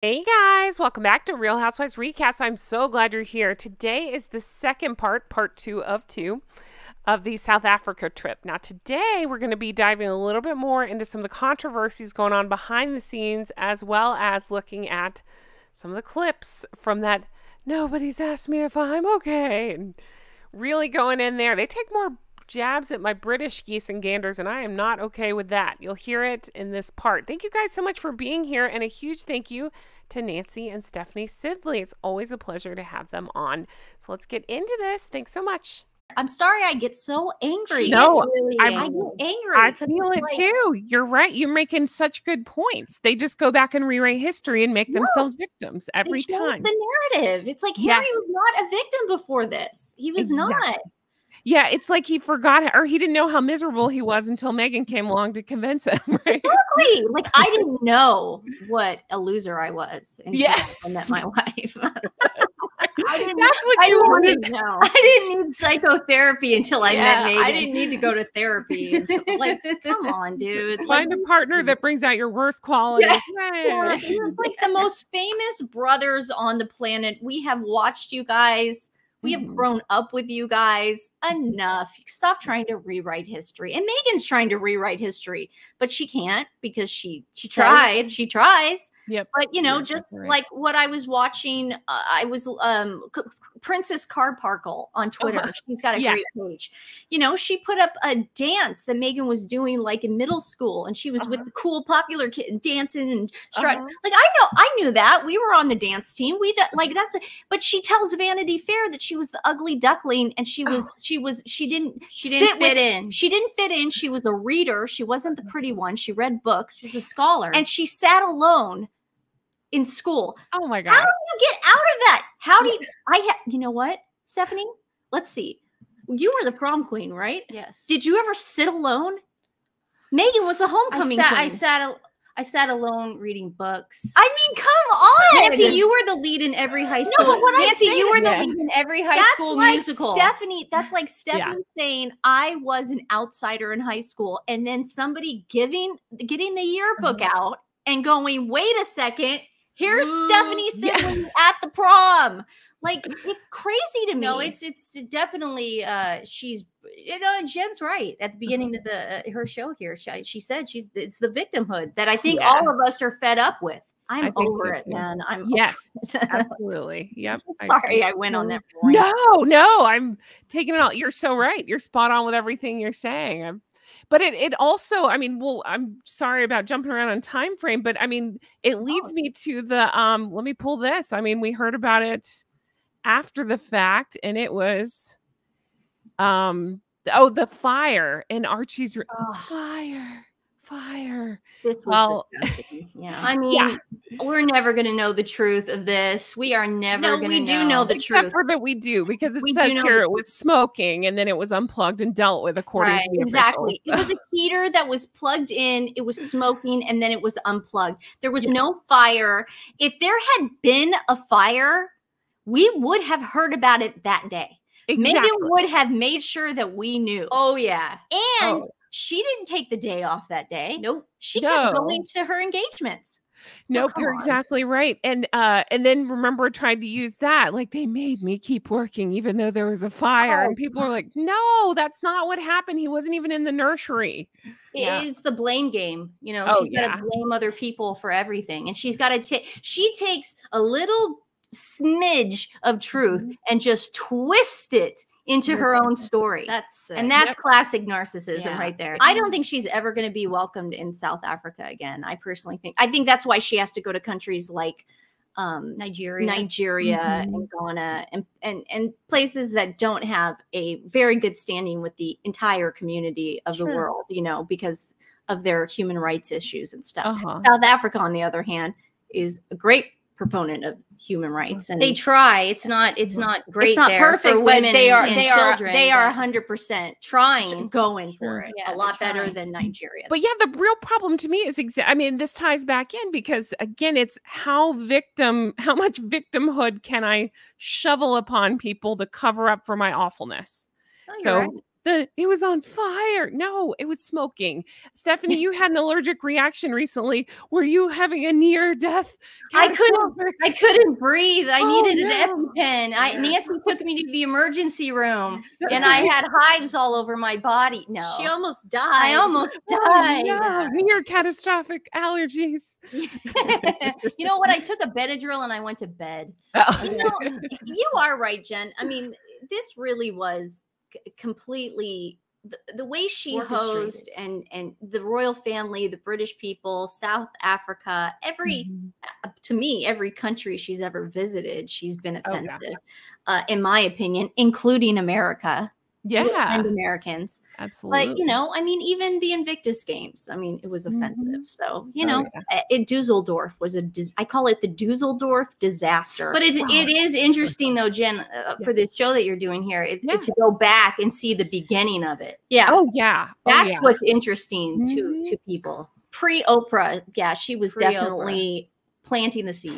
Hey guys, welcome back to Real Housewives Recaps. I'm so glad you're here. Today is the second part 2 of 2 of the South Africa trip. Now today we're going to be diving a little bit more into some of the controversies going on behind the scenes, as well as looking at some of the clips from that "nobody's asked me if I'm okay" and really going in there. They take more jabs at my British geese and ganders, and I am not okay with that. You'll hear it in this part. Thank you guys so much for being here, and a huge thank you to Nancy and Stephanie Sidley. It's always a pleasure to have them on. So let's get into this. Thanks so much. I'm sorry I get so angry. No, really I get angry. I feel it too. You're right. You're making such good points. They just go back and rewrite history and make themselves victims every time. The narrative. It's like Harry was not a victim before this. He was not. Yeah, it's like he forgot, or he didn't know how miserable he was until Meghan came along to convince him. Right? Exactly. Like I didn't know what a loser I was until I met my wife. That's what you wanted to know. I didn't need psychotherapy until I met Meghan. I didn't need to go to therapy. Until, like, come on, dude. Find a partner that brings out your worst qualities. Yeah. You're like the most famous brothers on the planet. We have watched you guys. We have grown up with you guys. Enough. Stop trying to rewrite history. And Meghan's trying to rewrite history, but she can't because she tried. She tries. Yep. But you know, just like what I was watching, I was Princess Carparkle on Twitter. She's got a great page. You know, she put up a dance that Meghan was doing like in middle school, and she was with the cool popular kid dancing and strutting. Like I knew that. We were on the dance team. We like but she tells Vanity Fair that she was the ugly duckling, and she didn't fit in. She didn't fit in. She was a reader. She wasn't the pretty one. She read books. She was a scholar, and she sat alone in school. Oh my God. How do you get out of that? How do you, you know what, Stephanie? Let's see. You were the prom queen, right? Yes. Did you ever sit alone? Meghan was the homecoming queen. I sat alone reading books. I mean, come on. Nancy, you were the lead in every high school. No, but what Nancy, I'm saying, you were the lead in every high school musical. That's like Stephanie saying I was an outsider in high school, and then somebody getting the yearbook out and going, wait a second, here's Stephanie Sidley at the prom. Like, it's crazy to me. No, it's definitely she's, you know, and Jen's right at the beginning of the her show here. She said it's the victimhood that I think all of us are fed up with. I'm over it, man. Absolutely. Yep. Sorry, I went on that point. No, I'm taking it all. You're so right. You're spot on with everything you're saying. But it also, I mean, well, I'm sorry about jumping around on time frame, but I mean, it leads me to the let me pull this. I mean, we heard about it after the fact, and it was the fire in Archie's fire. This was disgusting. Yeah. I mean, we're never going to know the truth of this. We are never going to know. We do know the truth. Except for that we do, because it says here it was smoking and then it was unplugged and dealt with according to the Exactly. It was a heater that was plugged in, it was smoking, and then it was unplugged. There was no fire. If there had been a fire, we would have heard about it that day. Exactly. Meghan would have made sure that we knew. Oh, yeah. And she didn't take the day off that day. Nope. She kept going to her engagements. So nope, you're exactly right. And then remember, I tried to use that. Like, they made me keep working even though there was a fire. And people were like, no, that's not what happened. He wasn't even in the nursery. It's the blame game. You know, she's got to blame other people for everything. And she's got to she takes a little smidge of truth and just twist it into her own story. That's classic narcissism right there. I don't think she's ever going to be welcomed in South Africa again. I personally think that's why she has to go to countries like Nigeria and Ghana and places that don't have a very good standing with the entire community of the world, you know, because of their human rights issues and stuff. South Africa, on the other hand, is a great proponent of human rights, and they try. It's not great. It's not perfect, for women, but they are 100% trying, going for it. A lot better than Nigeria. But yeah, the real problem to me is I mean, this ties back in because again, it's how much victimhood can I shovel upon people to cover up for my awfulness? So it was on fire. No, it was smoking. Stephanie, you had an allergic reaction recently. Were you having a near death? I couldn't breathe. I needed an EpiPen. Nancy took me to the emergency room and I had hives all over my body. No, she almost died. I almost died. No, near catastrophic allergies. You know what? I took a Benadryl and I went to bed. Oh. You know, you are right, Jen. I mean, this really was completely the way she hosed and the royal family, the British people, South Africa, to me, every country she's ever visited, she's been offensive, in my opinion, including America. Yeah. And Americans. Absolutely. But, you know, I mean, even the Invictus Games, I mean, it was offensive. So, you know, Dusseldorf was I call it the Dusseldorf disaster. But it is interesting, though, Jen, for the show that you're doing here, to go back and see the beginning of it. Yeah. Oh, yeah. That's what's interesting to people. Pre-Oprah, yeah, she was definitely planting the seed.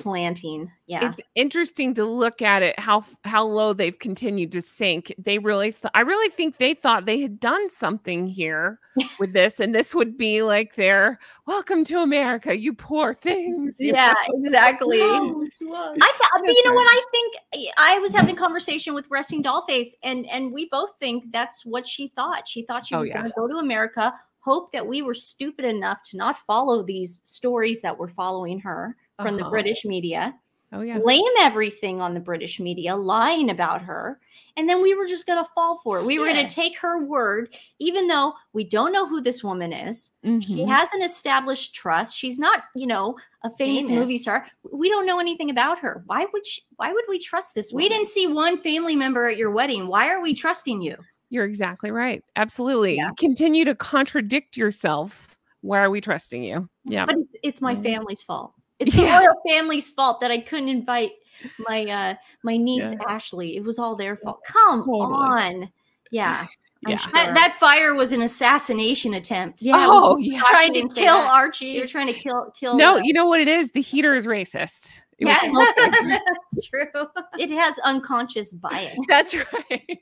Yeah. It's interesting to look at it, how low they've continued to sink. They really, I really think they thought they had done something here with this, and this would be like their welcome to America, you poor things. Yeah, exactly. I thought, but you know what? I think I was having a conversation with Resting Dollface, and we both think that's what she thought. She thought she was going to go to America, hope that we were stupid enough to not follow these stories that were following her from the British media. Blame everything on the British media, lying about her. And then we were just going to fall for it. We were going to take her word, even though we don't know who this woman is. She hasn't established trust. She's not, you know, a famous movie star. We don't know anything about her. Why would we trust this woman? We didn't see one family member at your wedding. Why are we trusting you? You're exactly right. Absolutely. You continue to contradict yourself. Why are we trusting you? Yeah. But it's my family's fault. It's the royal family's fault that I couldn't invite my niece Ashley. It was all their fault. Come on. Yeah. I'm sure. That fire was an assassination attempt. Yeah. Oh, yeah. Trying to kill Archie. They were trying to kill. No, you know what it is? The heater is racist. It was smoking. That's true. It has unconscious bias. That's right.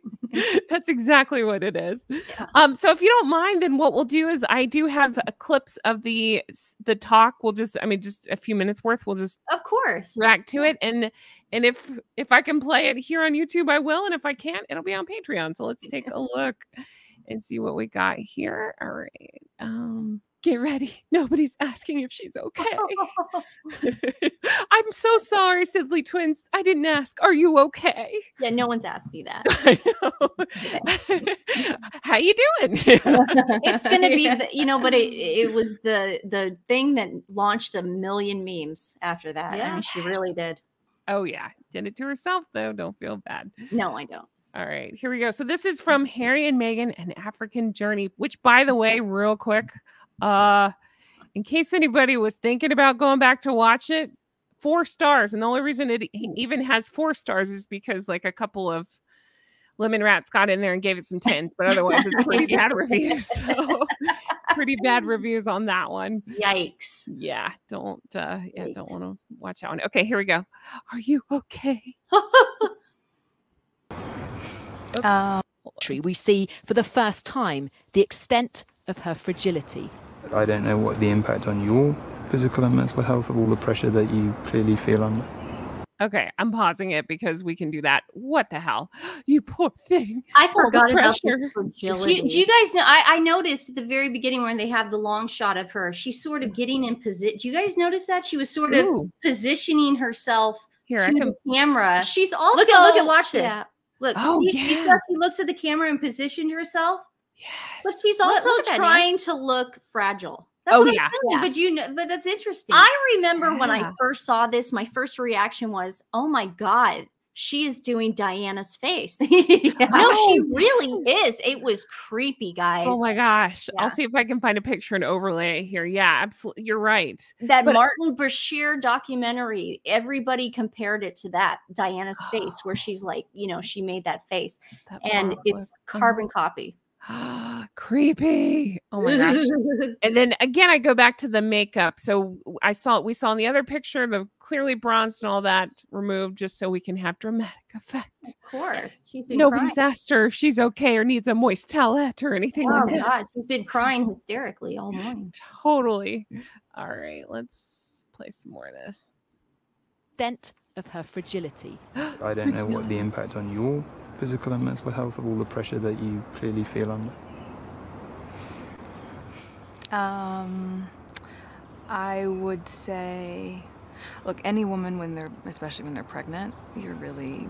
That's exactly what it is. Yeah. So if you don't mind, then what we'll do is I do have clips of the talk. We'll just, I mean, just a few minutes worth. We'll just, of course, react to it. And if I can play it here on YouTube, I will. And if I can't, it'll be on Patreon. So let's take a look and see what we got here. All right. Get ready. Nobody's asking if she's okay. I'm so sorry, Sidley twins. I didn't ask. Are you okay? Yeah, no one's asked me that. I know. How you doing? It's going to be, but it was the thing that launched a million memes after that. Yeah. I mean, she really did. Oh, yeah. Did it to herself, though. Don't feel bad. No, I don't. All right. Here we go. So this is from Harry and Meghan, An African Journey, which, by the way, real quick, in case anybody was thinking about going back to watch it, 4 stars. And the only reason it even has 4 stars is because like a couple of lemon rats got in there and gave it some 10s, but otherwise it's pretty bad reviews. So pretty bad reviews on that one. Yikes. Yeah. Don't want to watch that one. Okay, here we go. Are you okay? We see for the first time the extent of her fragility. I don't know what the impact on your physical and mental health of all the pressure that you clearly feel under. Okay, I'm pausing it because we can do that. What the hell? You poor thing. I forgot about the fragility. Do you guys know, I noticed at the very beginning when they have the long shot of her, she's sort of getting in position. Do you guys notice that? She was sort of positioning herself to the camera. She's also... Look at, watch this. Yeah. Look, see how she looks at the camera and positioned herself? Yes. But she's also trying to look fragile. That's what I'm saying, but that's interesting. I remember when I first saw this, my first reaction was, oh my God, she is doing Diana's face. No, she really is. It was creepy, guys. Oh my gosh. Yeah. I'll see if I can find a picture and overlay here. Yeah, absolutely. You're right. That Martin Bashir documentary, everybody compared it to that, Diana's face, where she's like, she made that face. And it's carbon copy. Creepy. Oh my gosh. And then again, I go back to the makeup. So we saw in the other picture, the clearly bronzed and all that removed just so we can have dramatic effect. Of course. She's been Nobody's crying. asked her if she's okay or needs a moist towelette or anything like that. God, she's been crying hysterically all morning. Totally. All right, let's play some more of this. Extent of her fragility. I don't know what the impact on your physical and mental health of all the pressure that you clearly feel under. I would say, look, any woman especially when they're pregnant, you're really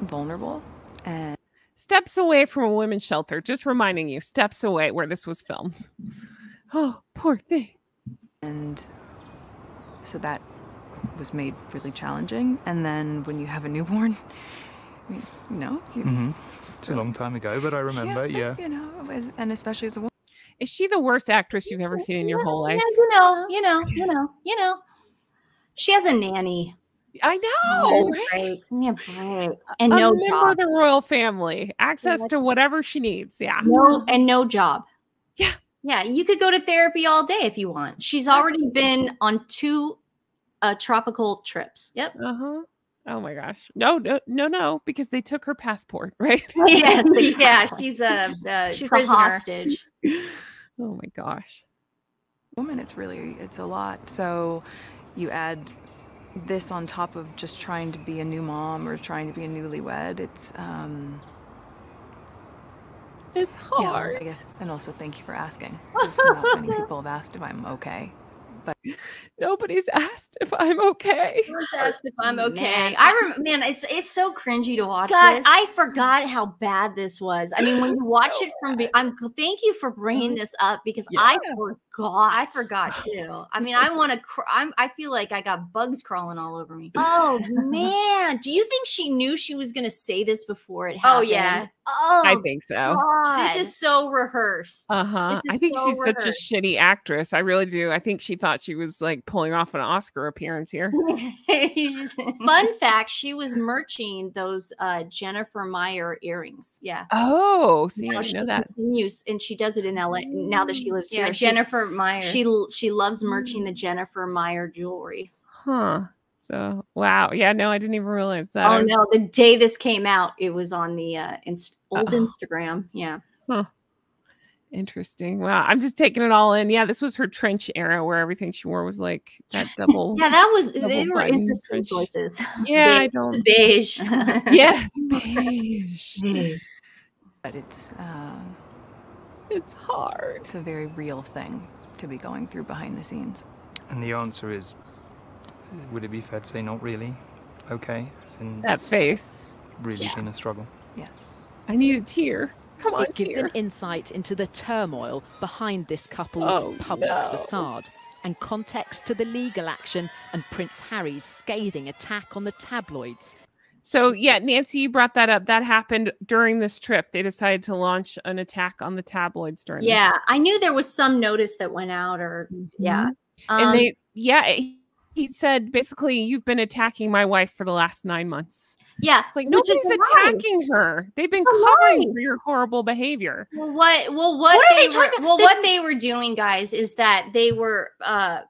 vulnerable. And Steps away from a women's shelter. Just reminding you, steps away where this was filmed. Oh, poor thing. And so that was made really challenging. And then when you have a newborn, It's a long time ago, but I remember, yeah. And especially as a woman. Is she the worst actress you've ever seen in your whole life? You know. She has a nanny. I know. Right? Yeah, right. And A no member job. of the royal family. Access to whatever she needs. Yeah. No job. Yeah, you could go to therapy all day if you want. She's already been on 2 tropical trips. Yep. Uh-huh. Oh my gosh. No, because they took her passport, right? Yes, yeah, she's a She's a prisoner. hostage. Oh my gosh. Woman, it's a lot. So you add this on top of just trying to be a new mom or trying to be a newlywed. It's hard. Yeah, I guess. And also thank you for asking. 'Cause not many people have asked if I'm okay. But Nobody's asked if I'm okay. Someone's asked if I'm okay. Man. It's so cringy to watch God, this. I forgot how bad this was. I mean, when you watch it from, thank you for bringing this up because I forgot. I forgot too. I mean, I want to. I feel like I got bugs crawling all over me. Oh man, do you think she knew she was going to say this before it happened? Oh yeah. Oh, I think so. God. This is so rehersed. Uh-huh. I think she's such a shitty actress. I really do. I think she thought she was like pulling off an Oscar appearance here. Fun fact: she was merching those Jennifer Meyer earrings. Yeah. Oh, see, Now I she know that. continues, and she does it in LA now that she lives Yeah, here. Jennifer Meyer. She loves merching the Jennifer Meyer jewelry. Huh. So, wow. Yeah, no, I didn't even realize that. Oh no, the day this came out, it was on the old Instagram. Yeah. Huh. Interesting. Wow. I'm just taking it all in. Yeah, this was her trench era where everything she wore was like that double. Yeah, that was, double they were button interesting trench. choices. Yeah, I don't. beige. Yeah. Beige. But it's hard. a very real thing to be going through behind the scenes. And the answer is, would it be fair to say not really? Okay. As in, That face. really been a struggle. Yes. I need a tear. Come on, It gives tear. an insight into the turmoil behind this couple's public facade and context to the legal action and Prince Harry's scathing attack on the tabloids. So, yeah, Nancy, you brought that up. That happened during this trip. They decided to launch an attack on the tabloids during this Yeah, trip. I knew there was some notice that went out, or yeah. And he said, basically, you've been attacking my wife for the last 9 months. Yeah, It's like, which is nobody's a lie. attacking her. They've been A covering lie. for your horrible behavior. What are they talking- what they were doing, guys, is that they were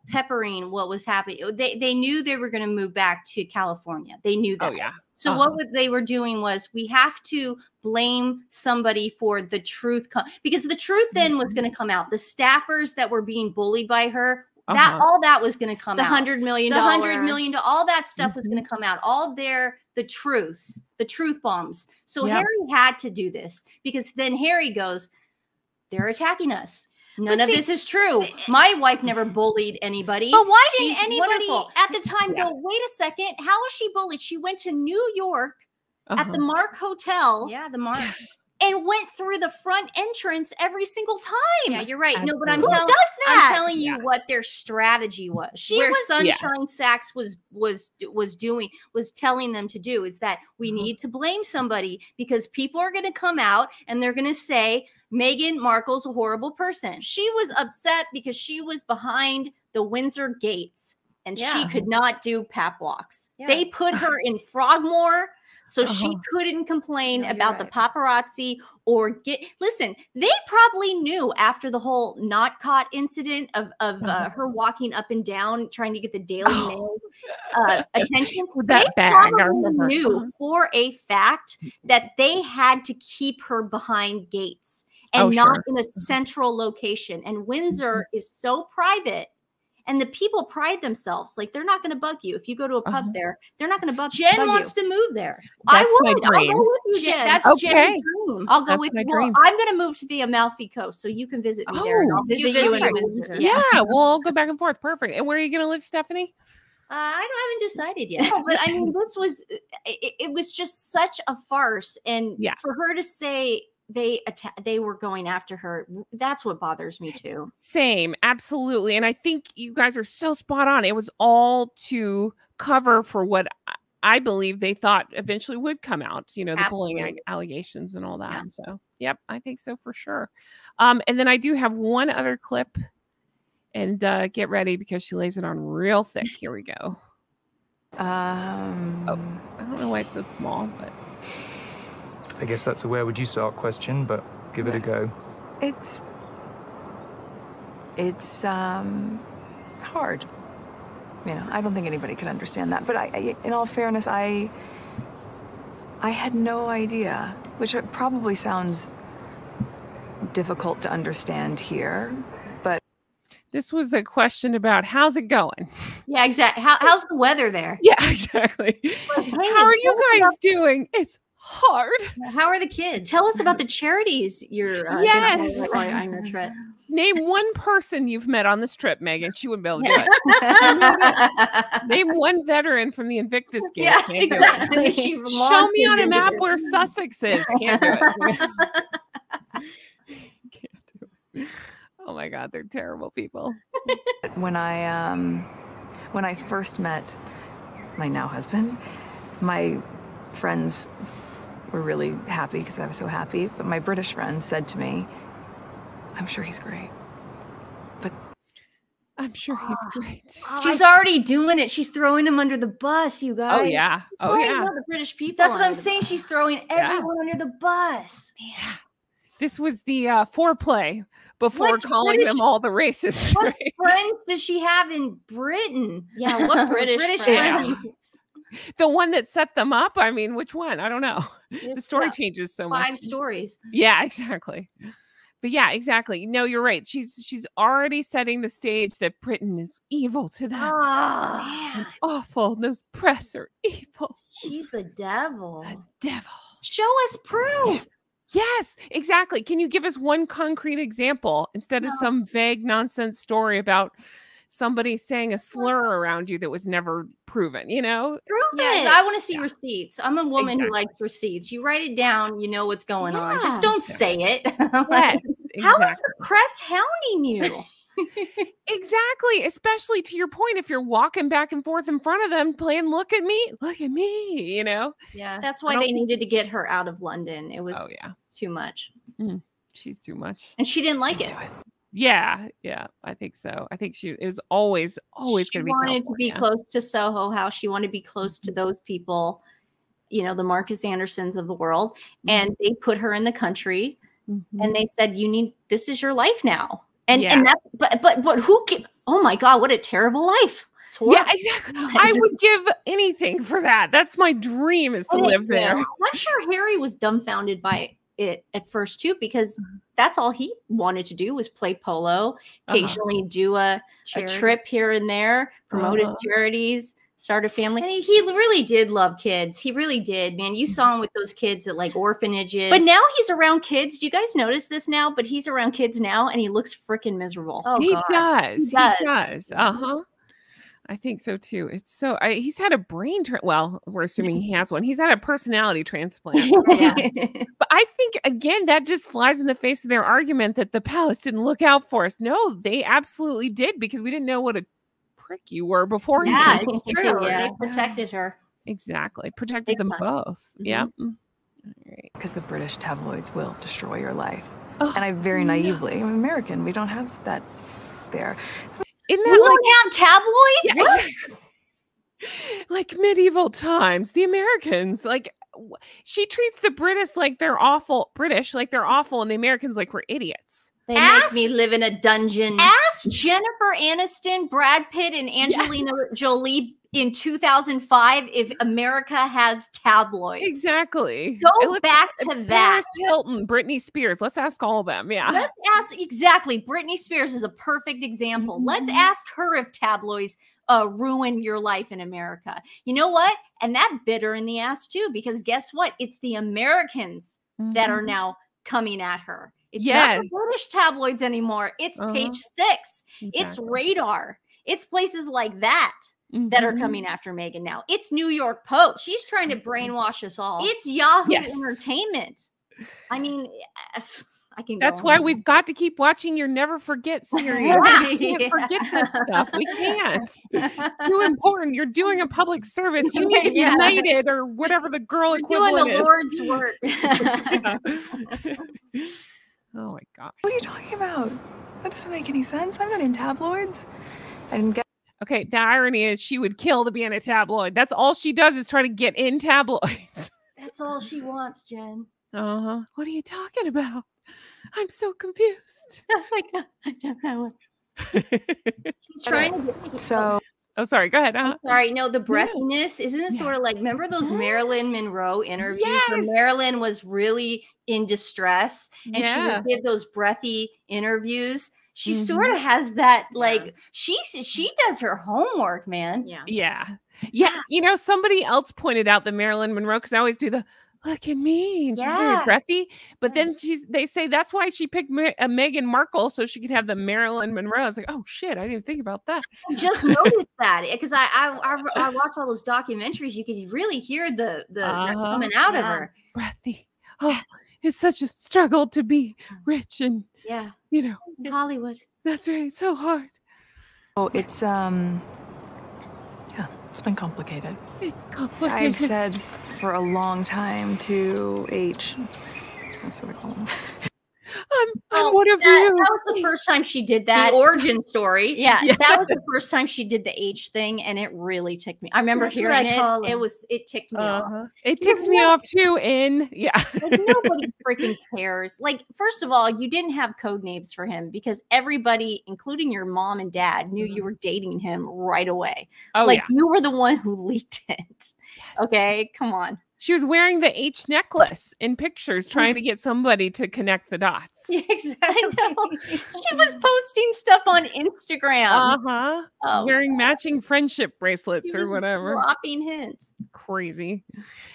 peppering what was happening. They knew they were going to move back to California. They knew that. Oh, yeah. So what they were doing was, we have to blame somebody for the truth, because the truth then was going to come out. The staffers that were being bullied by her, that all that was going to come out. $100 million, The $100 million, all that stuff was going to come out. All the truth bombs. So Yep. Harry had to do this, because then Harry goes, they're attacking us. None But of see, this is true. My wife never bullied anybody. But why She's didn't anybody wonderful. at the time go, wait a second, how was she bullied? She went to New York at the Mark Hotel Yeah, the mark. and went through the front entrance every single time. Yeah, you're right. No, but I'm Who telling does that? I'm telling you what their strategy was. She Where was- Sunshine Sachs was telling them to do is that we need to blame somebody, because people are going to come out and they're going to say Meghan Markle's a horrible person. She was upset because she was behind the Windsor gates and she Yeah. could not do pap walks. Yeah. They put her in Frogmore So she couldn't complain about the right. paparazzi or listen, they probably knew after the whole not caught incident of her walking up and down trying to get the Daily Mail attention. That they bag, I probably remember. knew for a fact that they had to keep her behind gates and not in a central location. And Windsor is so private. And the people pride themselves. Like, they're not going to bug you. If you go to a pub there, they're not going to bug you. Jen wants to move there. That's my dream. I'll go with you, Jen. That's Jen's dream. I'll go with you. Well, I'm going to move to the Amalfi Coast, so you can visit me there. And I'll visit you in Windsor. Yeah, we'll go back and forth. Perfect. And where are you going to live, Stephanie? I haven't decided yet. No, but I mean, this was, it was just such a farce. And for her to say they were going after her, that's what bothers me too. Same, absolutely. And I think you guys are so spot on. It was all to cover for what I believe they thought eventually would come out, you know, the bullying allegations and all that. And so, yep, I think so for sure. And then I do have one other clip, and get ready because she lays it on real thick. Here we go. I don't know why it's so small, but I guess that's a where would you start question, but give it a go. It's hard. You know, I don't think anybody could understand that. But I in all fairness, I had no idea, which probably sounds difficult to understand here. But this was a question about how's it going? Yeah, exactly. How's the weather there? Yeah, exactly. Like, hey, how are you guys doing? It's hard. How are the kids? Tell us about the charities you're on your trip. Name one person you've met on this trip, Megan. She wouldn't be able to do it. Name one veteran from the Invictus game. Yeah, exactly. Show me on a map where Sussex is. Can't do it. Can't do it. Oh my God, they're terrible people. When I first met my now husband, my friends were really happy because I was so happy. But my British friend said to me, I'm sure he's great. But I'm sure he's great. She's already doing it. She's throwing him under the bus, you guys. Oh, yeah. Oh, yeah. The British people. That's what I'm saying. She's throwing everyone under the bus. Yeah. This was the foreplay before calling them all the racists. What friends does she have in Britain? Yeah, what British friends? The one that set them up? I mean, which one? I don't know. The story changes so much. 5 stories. Yeah, exactly. But yeah, exactly. No, you're right. She's already setting the stage that Britain is evil to them. Oh, man. Awful. Those press are evil. She's the devil. The devil. Show us proof. Yes, exactly. Can you give us one concrete example instead of some vague nonsense story about somebody saying a slur around you that was never proven, you know? Prove it. I want to see receipts. I'm a woman who likes receipts. You write it down, you know what's going on. Just don't say it. Yes, how is the press hounding you? Exactly. Especially to your point, if you're walking back and forth in front of them playing, look at me, you know? Yeah. That's why they needed to get her out of London. It was too much. She's too much. And she didn't like it. Yeah, I think so. I think it was always going to be. She wanted to be close to Soho House. She wanted to be close to those people, you know, the Marcus Andersons of the world. And they put her in the country, and they said, this is your life now. And that, but who can? Oh my God, what a terrible life! Yeah, exactly. I would give anything for that. That's my dream, is to live there. I'm sure Harry was dumbfounded by it at first too, because that's all he wanted to do was play polo, occasionally do a trip here and there, promote his charities, start a family. And he really did love kids. He really did, man. You saw him with those kids at like orphanages. But now he's around kids. Do you guys notice this now? But he's around kids now, and he looks freaking miserable. Oh, he does. He does. I think so too. It's so he's had a brain well, we're assuming he has one. He's had a personality transplant. But I think again that just flies in the face of their argument that the palace didn't look out for us. No, they absolutely did, because we didn't know what a prick you were before. Yeah, it's true. They protected her. Exactly. Protected them both. Yeah. Because the British tabloids will destroy your life. And I very naively, I'm American. We don't have that there. We don't have tabloids? Yeah, exactly. Like medieval times, the Americans, like she treats the British like they're awful, and the Americans like we're idiots. They make me live in a dungeon. Ask Jennifer Aniston, Brad Pitt, and Angelina Jolie in 2005 if America has tabloids. Exactly. Go back to that. Paris Hilton, Britney Spears. Let's ask all of them. Yeah. Let's ask exactly. Britney Spears is a perfect example. Let's ask her if tabloids ruin your life in America. You know what? And that bit her in the ass too, because guess what? It's the Americans that are now coming at her. It's not the British tabloids anymore. It's Page 6. Exactly. It's Radar. It's places like that that are coming after Meghan now. It's New York Post. She's trying to brainwash us all. It's Yahoo Entertainment. I mean, I can. That's why we've got to keep watching your Never Forget series. We can't forget this stuff. We can't. It's too important. You're doing a public service. You need to be knighted or whatever the girl equivalent is. Doing the Lord's work. Oh my gosh. What are you talking about? That doesn't make any sense. I'm not in tabloids. I didn't get. Okay, the irony is she would kill to be in a tabloid. That's all she does is try to get in tabloids. That's all she wants, Jen. What are you talking about? I'm so confused. I don't know. She's trying to get so. Oh, sorry. Go ahead. Sorry. No, the breathiness, isn't it sort of like, remember those Marilyn Monroe interviews where Marilyn was really in distress and she would give those breathy interviews? She sort of has that, like, she does her homework, man. Yeah. Yes. You know, somebody else pointed out the Marilyn Monroe, because I always do the look at me, and she's very breathy. But then they say that's why she picked Meghan Markle, so she could have the Marilyn Monroe. I was like, oh shit, I didn't even think about that. I just noticed that because I watch all those documentaries. You could really hear the coming out of her. Breathy. Oh, it's such a struggle to be rich and you know, in Hollywood. That's right. It's so hard. Oh, it's it's been complicated. It's complicated. I've said for a long time to H. That's what I call him. I'm one of you. That was the first time she did that. The origin story. Yeah, that was the first time she did the H thing, and it really ticked me. I remember hearing it. It ticked me off. It ticks me off too. Like, nobody freaking cares. Like, first of all, you didn't have code names for him because everybody, including your mom and dad, knew you were dating him right away. You were the one who leaked it. Yes. Okay, come on. She was wearing the H necklace in pictures, trying to get somebody to connect the dots. Yeah, exactly. She was posting stuff on Instagram. Wearing matching friendship bracelets or whatever. Dropping hints. Crazy.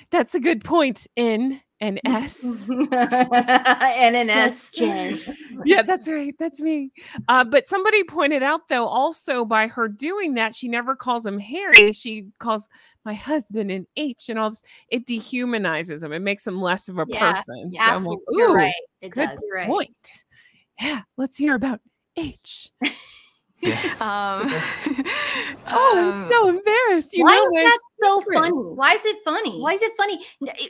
That's a good point. N and S. N and S. Jen. Yeah, that's right. That's me. But somebody pointed out, though, also by her doing that, she never calls him Harry. She calls my husband an H and all this. It dehumanizes him. It makes him less of a person. Yeah, so absolutely. Like, you're right. It good does. Point. Yeah, let's hear about H. I'm so embarrassed. Why is that so funny? Why is it funny? Why is it funny?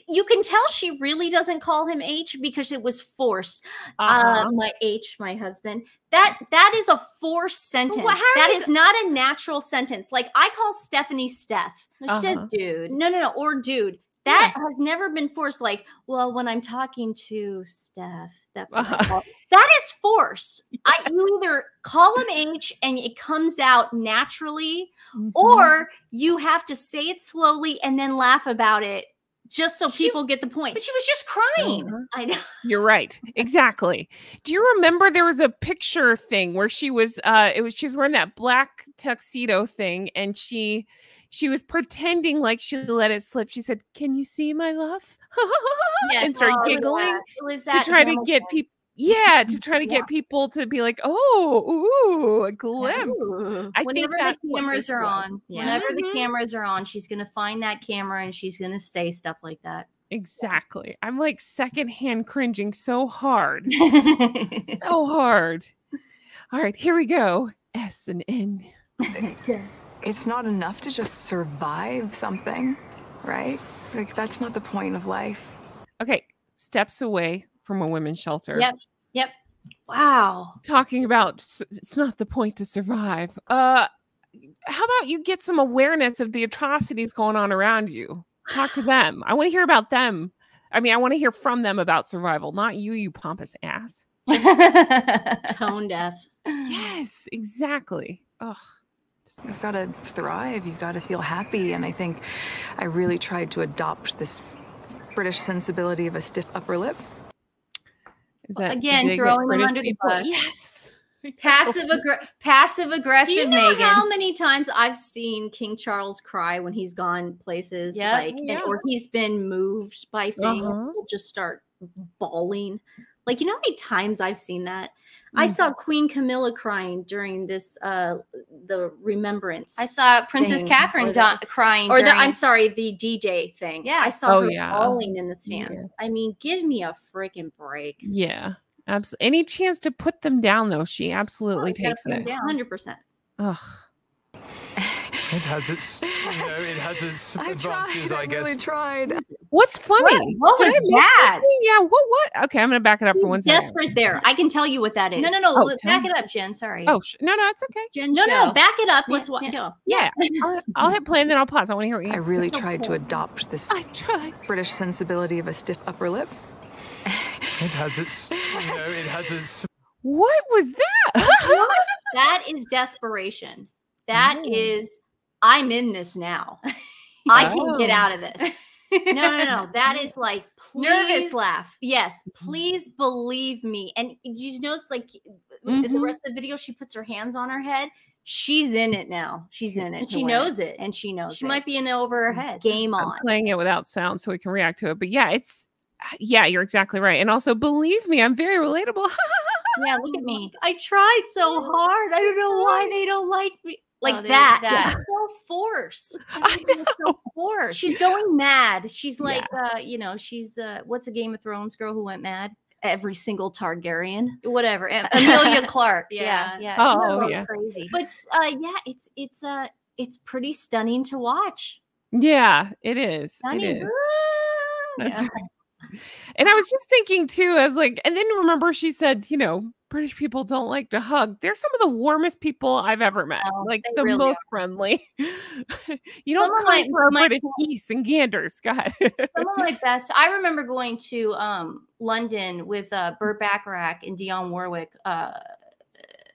You can tell she really doesn't call him H because it was forced. My H, my husband. That is a forced sentence. That is not a natural sentence. Like, I call Stephanie Steph. She says dude. No, or dude. That has never been forced. Like, well, when I'm talking to Steph, that's what I call it. That is forced. You either call him H and it comes out naturally, or you have to say it slowly and then laugh about it just so people get the point. But she was just crying. I know. You're right. Exactly. Do you remember there was a picture thing where she was she was wearing that black tuxedo thing, and she was pretending like she let it slip. She said, "Can you see my love?" And started giggling to try to get people. Yeah, to try to get people to be like, "Oh, ooh, a glimpse." Whenever the cameras are on, whenever the cameras are on, she's gonna find that camera and she's gonna say stuff like that. Exactly. I'm like secondhand cringing so hard, so hard. All right, here we go. S and N. It's not enough to just survive something, right? Like, that's not the point of life. Okay, steps away from a women's shelter. Yep. Wow. Talking about it's not the point to survive. how about you get some awareness of the atrocities going on around you? Talk to them. I want to hear about them. I mean, I want to hear from them about survival, not you, you pompous ass. Tone deaf. Yes, exactly. Ugh. You've got to thrive. You've got to feel happy. And I think I really tried to adopt this British sensibility of a stiff upper lip. Is that again throwing them under the bus? Yes. Passive aggressive. Do you know Megan. how many times I've seen King Charles cry when he's gone places, or he's been moved by things? He'll just start bawling. Like, you know how many times I've seen that? I saw Queen Camilla crying during this the remembrance. I saw Princess Catherine crying. I'm sorry, the D-Day thing. Yeah, I saw her bawling in the stands. Yeah. I mean, give me a freaking break. Yeah, absolutely. Any chance to put them down, though, she absolutely takes it. 100%. Ugh. It has its, it has its advantages, I guess. I really tried. What's funny? What was that? Yeah, what? Okay, I'm going to back it up for one second. Desperate there. I can tell you what that is. No. Back it up, Jen. Sorry. Oh, no, it's okay. Jen, no, back it up. Let's go. Yeah. I'll hit play and then I'll pause. I want to hear what you have. I really tried to adopt this British sensibility of a stiff upper lip. It has its, it has its. What was that? That is desperation. That is, I'm in this now. I can get out of this. No. That is like, please, nervous laugh. Yes, please believe me. And you notice, like, the rest of the video, she puts her hands on her head. She's in it now. She's in it. And she knows it. And she knows she might be in over her head. Game on. I'm playing it without sound so we can react to it. But yeah, you're exactly right. And also, believe me, I'm very relatable. Yeah, look at me. I tried so hard. I don't know why they don't like me. Like that. It's so forced. I know. So forced. She's going mad. She's like, she's what's the Game of Thrones girl who went mad? Every single Targaryen. Whatever. Amelia Clark. Yeah. Oh, yeah. Crazy. But it's pretty stunning to watch. Yeah, it is. Stunning. It is. That's right. And I was just thinking too, as like, and then remember she said, British people don't like to hug. They're some of the warmest people I've ever met. Like the really most friendly. You don't come for British geese and ganders. God. Some of my best. I remember going to London with Burt Bacharach and Dionne Warwick.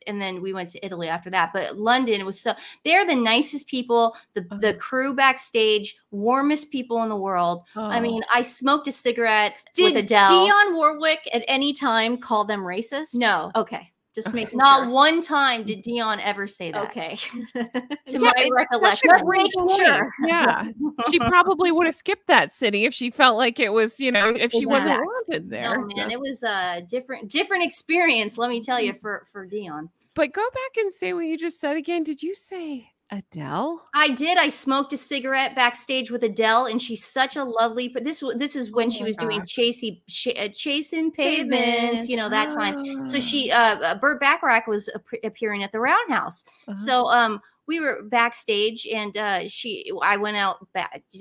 And then we went to Italy after that. But London, it was they're the nicest people, the crew backstage, warmest people in the world. I mean, I smoked a cigarette with Adele. Did Dionne Warwick at any time call them racist? No. Okay. Just making Not one time did Dionne ever say that. Okay. To my recollection. Just making sure. Yeah. She probably would have skipped that city if she felt like it was, if she wasn't wanted there. No, man, it was a different experience, let me tell you, for Dionne. But go back and say what you just said again. Did you say Adele? I did. I smoked a cigarette backstage with Adele, and she's such a lovely. But this is when she was doing chasing pavements, that time. So she, Burt Bacharach was appearing at the Roundhouse. So we were backstage, and I went out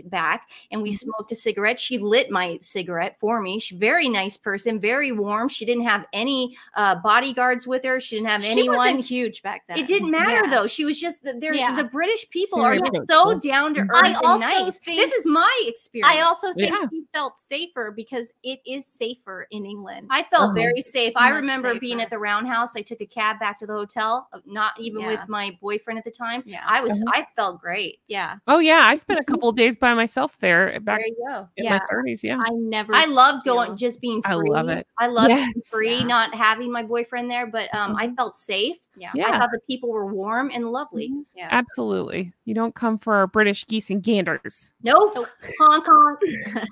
back, and we smoked a cigarette. She lit my cigarette for me. She's a very nice person, very warm. She didn't have any bodyguards with her. She didn't have anyone. She wasn't huge back then. It didn't matter though. She was just the British people are so down to earth and nice. This is my experience. I also think she felt safer because it is safer in England. I felt very safe. I remember being at the Roundhouse. I took a cab back to the hotel, not even with my boyfriend at the time. Yeah, I felt great. Yeah. Oh yeah, I spent a couple of days by myself there back there you go. in my 30s. Yeah, I loved going, just being free. I love it. I loved being free, not having my boyfriend there, but I felt safe. Yeah. I thought the people were warm and lovely. Yeah, absolutely. You don't come for our British geese and ganders. Nope. Honk honk.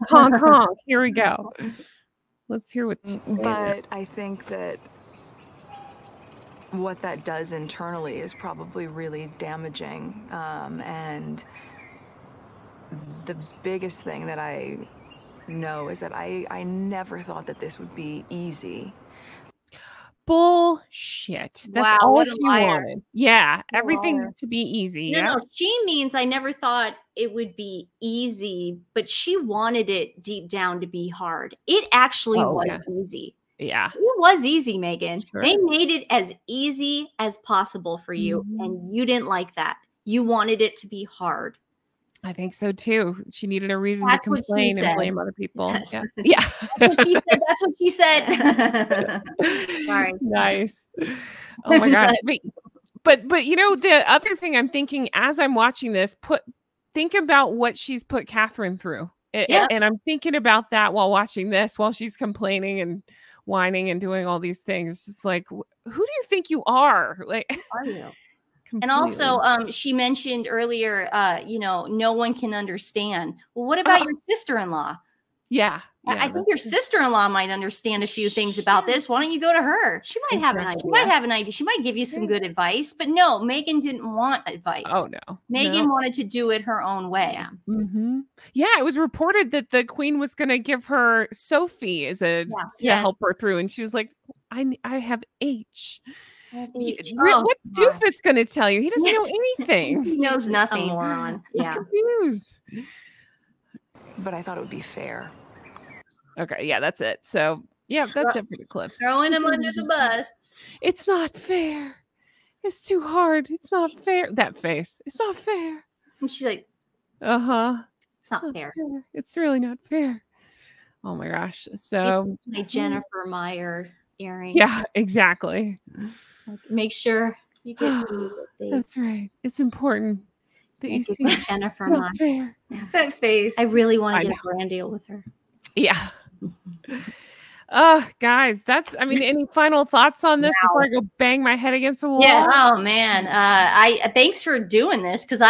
Honk honk. Here we go. Let's hear what she's saying. But I think that what that does internally is probably really damaging. And the biggest thing that I know is that I never thought that this would be easy. Bullshit. That's all she wanted. Yeah, everything to be easy. No, she means I never thought it would be easy, but she wanted it deep down to be hard. It actually was easy. Yeah. It was easy, Megan. Sure. They made it as easy as possible for you, and you didn't like that. You wanted it to be hard. I think so too. She needed a reason That's to what she complain and said. blame other people. Yes. Yeah. Yeah. That's what she said. That's what she said. Sorry. Nice. Oh my God. But you know, the other thing I'm thinking as I'm watching this, think about what she's put Catherine through. And I'm thinking about that while watching this, while she's complaining and whining and doing all these things. It's like, who do you think you are? Like, Are you? And also, she mentioned earlier, you know, no one can understand. Well, what about your sister-in-law? Yeah. I think your sister-in-law might understand a few things about this. Why don't you go to her? She might have an idea. She might have an idea. She might give you some good advice. But no, Meghan didn't want advice. Oh, no. Meghan wanted to do it her own way. Yeah. Mm-hmm. Yeah, it was reported that the Queen was going to give her Sophie as to help her through. And she was like, I have H. What's Doofus going to tell you? He doesn't know anything. He knows nothing. A moron. Yeah. Confused. But I thought it would be fair. Okay, yeah, that's it. So, yeah, that's it for the clips. Throwing him under the bus. It's not fair. It's too hard. It's not fair. That face. It's not fair. And she's like, It's not fair. It's really not fair. Oh my gosh. So, my Jennifer Meyer earring. Yeah, exactly. Make sure you get That's right. It's important that you see Jennifer not Meyer. fair. that face. I really want to get a brand deal with her. Yeah. Guys, any final thoughts on this before I go bang my head against the wall? Yes. Oh man. Thanks for doing this because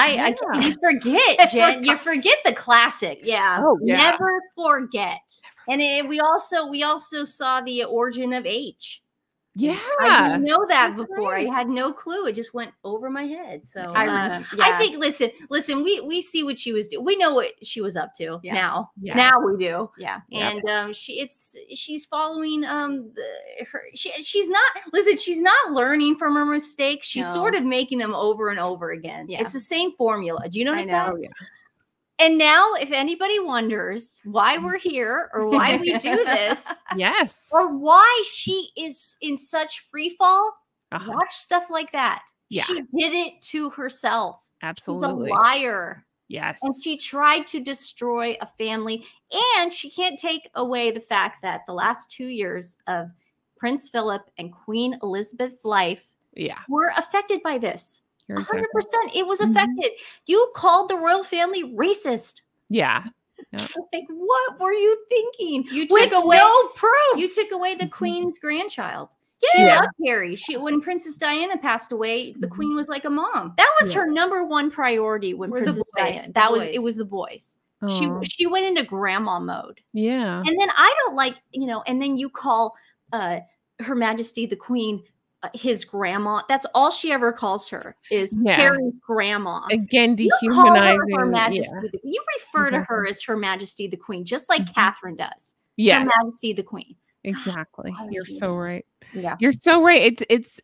you forget, Jen. You forget the classics. Yeah. Oh, yeah. Never forget. And we also saw the origin of H. Yeah. I didn't know that before. Right. I had no clue. It just went over my head. So I remember. I think listen, we see what she was doing. We know what she was up to now. Yeah. Now we do. Yeah. And she's following she's not learning from her mistakes. She's sort of making them over and over again. Yeah. It's the same formula. Do you notice that? Yeah. And now, if anybody wonders why we're here or why we do this, yes, or why she is in such free fall, watch stuff like that. Yeah. She did it to herself. Absolutely. She's a liar. Yes. And she tried to destroy a family. And she can't take away the fact that the last 2 years of Prince Philip and Queen Elizabeth's life were affected by this. 100%. It was affected. You called the royal family racist. Yeah. It's like, what were you thinking? You took away no proof. You took away the Queen's grandchild. Yeah. She loved Harry. When Princess Diana passed away, the Queen was like a mom. That was her number one priority when Princess Diana. It was the boys. Oh. She went into grandma mode. Yeah. And then I don't like, and then you call Her Majesty the Queen his grandma. That's all she ever calls her is Harry's grandma. Again, dehumanizing. Her Majesty. You refer to her as Her Majesty the Queen, just like Catherine does. Yes. Her Majesty the Queen. Exactly. You're so right. Yeah. You're so right. It's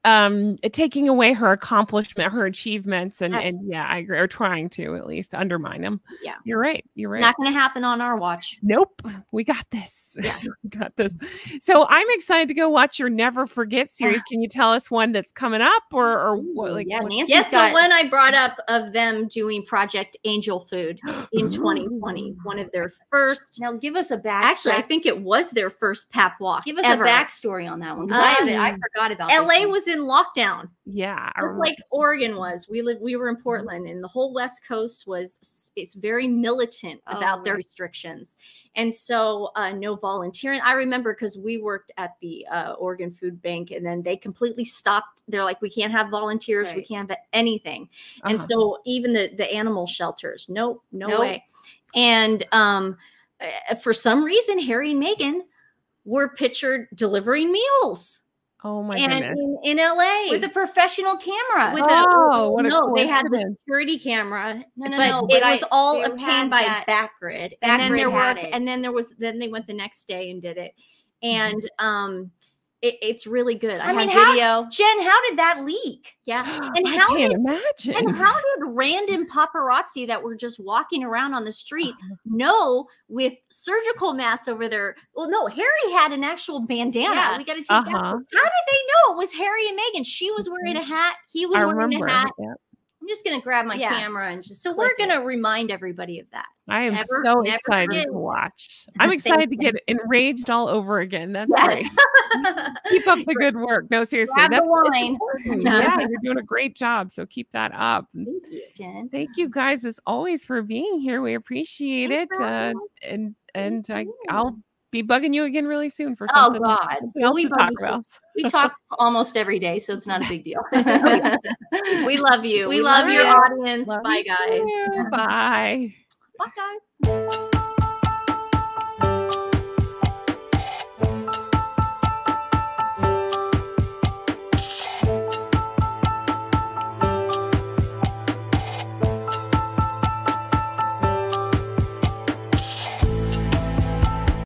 taking away her accomplishment, her achievements, and yeah, I agree. Or trying to at least undermine them. Yeah. You're right. You're right. Not gonna happen on our watch. Nope. We got this. Yeah. We got this. So I'm excited to go watch your Never Forget series. Can you tell us one that's coming up or what like Nancy's yes, the one I brought up of them doing Project Angel Food in 2020. One of their first. Now give us a back. Actually, I think it was their first pap walk. Give us ever. a backstory on that one because I forgot about. LA was in lockdown. Yeah, just like Oregon was. We were in Portland, and the whole West Coast it's very militant about their restrictions, and so no volunteering. I remember because we worked at the Oregon Food Bank, and then they completely stopped. They're like, we can't have volunteers, we can't have anything, and so even the animal shelters, no way. And for some reason, Harry and Meghan were pictured delivering meals. Oh my goodness. In LA with a professional camera. They had the security camera. No, it was all obtained by Backgrid. And then they went the next day and did it. And it's really good. I mean, video. Jen, how did that leak? Yeah. And I can't imagine. And how did random paparazzi that were just walking around on the street know with surgical masks over there? Well, no, Harry had an actual bandana. Yeah, we got to take that. How did they know it was Harry and Meghan? She was wearing a hat. He was wearing a hat. I I'm just gonna grab my camera and just. So we're gonna remind everybody of that. I am so excited to watch. I'm excited to get enraged all over again. That's great. Keep up the good work. No, seriously, that's wine. Yeah, you're doing a great job. So keep that up. Thank you, Jen. Thank you guys as always for being here. We appreciate it. I'll be bugging you again really soon for something. Oh God, else to talk about. We talk almost every day, so it's not a big deal. We love you. We love your you. audience. Love Bye, guys. Bye. Bye, guys.